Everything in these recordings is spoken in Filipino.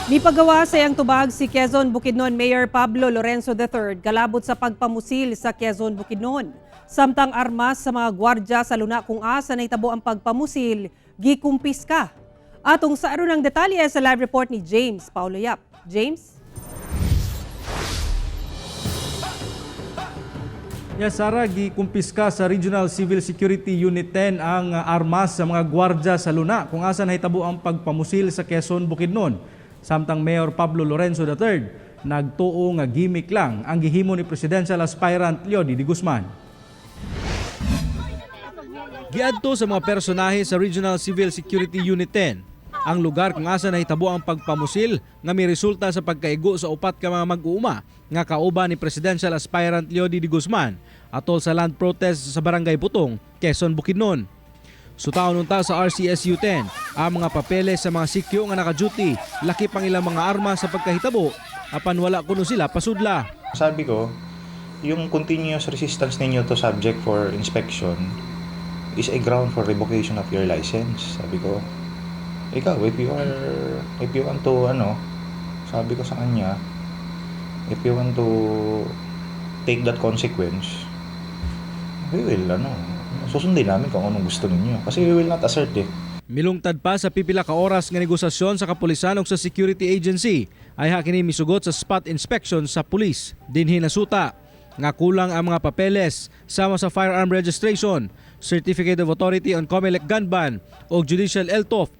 Nipagawa sa iyang tubag si Quezon Bukidnon Mayor Pablo Lorenzo III kalabot sa pagpamusil sa Quezon Bukidnon. Samtang armas sa mga gwardya sa luna kung asa na itabo ang pagpamusil, gikumpiska. Atong sa aron ng detalye sa live report ni James Paulo Yap. James? Yes, Sara, gikumpiska sa Regional Civil Security Unit 10 ang armas sa mga gwardya sa luna kung asa nahitabo ang pagpamusil sa Quezon Bukidnon. Samtang Mayor Pablo Lorenzo III nagtuo nga gimmick lang ang gihimo ni presidential aspirant Leody de Guzman. Giadto sa mga personahe sa Regional Civil Security Unit 10 ang lugar kung asa nahitabo ang pagpamusil nga may resulta sa pagkaigo sa upat ka mga mag-uuma nga kauban ni presidential aspirant Leody de Guzman atol sa land protest sa Barangay Putong, Quezon Bukidnon. Sutaon unta sa RCSU 10 ang mga papeles sa mga sikyo nga naka-duty, laki pang ilang mga armas sa pagkahitabo apan wala kuno sila pasudla. Sabi ko, yung continuous resistance ninyo to subject for inspection is a ground for revocation of your license. Sabi ko, ikaw, if you want to, sabi ko sa kanya, if you want to take that consequence, we will, susundin namin kung anong gusto ninyo. Kasi we will not assert eh. Milungtad pa sa pipila ka oras nga negosasyon sa kapulisan ug sa security agency ay hakini misugot sa spot inspection sa pulis. Dinhi nasuta nga kulang ang mga papeles sama sa firearm registration, certificate of authority on COMELEC gun ban o judicial LTOF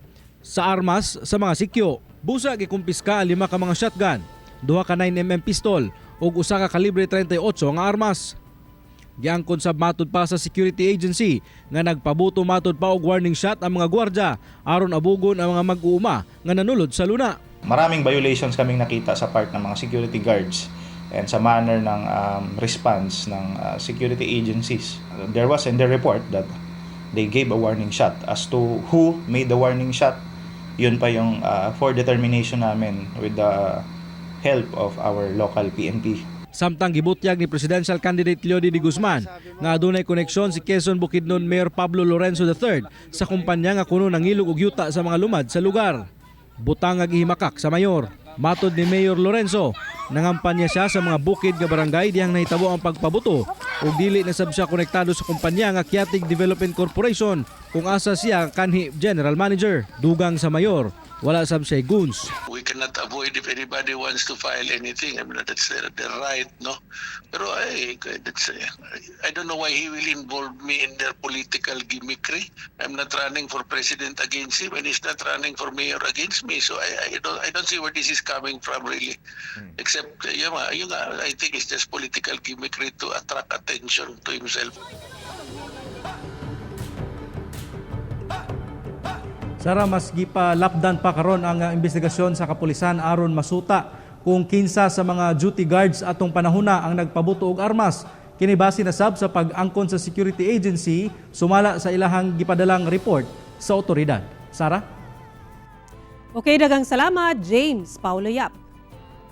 sa armas sa mga sikyo. Busa gikumpiska ang 5 ka mga shotgun, 2 ka 9mm pistol ug 1 ka kalibre 38 nga armas. Giangkon sab matud pa sa security agency nga nagpabuto matud pa og warning shot ang mga gwardya aron abugon ang mga mag-uuma nga nanulod sa luna. Maraming violations kaming nakita sa part ng mga security guards and sa manner ng response ng security agencies. There was in the report that they gave a warning shot. As to who made the warning shot, yun pa yung for determination namin with the help of our local PNP. Samtang gibutyag ni presidential candidate Leody de Guzman nga adunay koneksyon si Quezon Bukidnon Mayor Pablo Lorenzo III sa kumpanya nga kuno nangilog og yuta sa mga lumad sa lugar. Butang nga gihimakak sa mayor. Matod ni Mayor Lorenzo, nangampanya siya sa mga bukid nga barangay diyang nahitabo ang pagpabuto ug dili na sab siya konektado sa kumpanya nga Kiatig Development Corporation kung asa siya kanhi general manager. Dugang sa mayor, wala sab siya goons. We cannot avoid if anybody wants to file anything. I mean, that's their right, no? Pero I don't know why he will involve me in their political gimmickry. I'm not running for president against him, and he's not running for mayor against me. So I don't see where this is coming from really. Except, I think it's just political gimmickry to attract attention to himself. Sara, mas gipalapdan pa karon ang investigasyon sa kapulisan aron masuta kung kinsa sa mga duty guards atong panahuna ang nagpabuto og armas. Kini base na sab sa pag-angkon sa security agency sumala sa ilahang gipadalang report sa otoridad. Sara? Okay, daghang salamat, James Paulo Yap.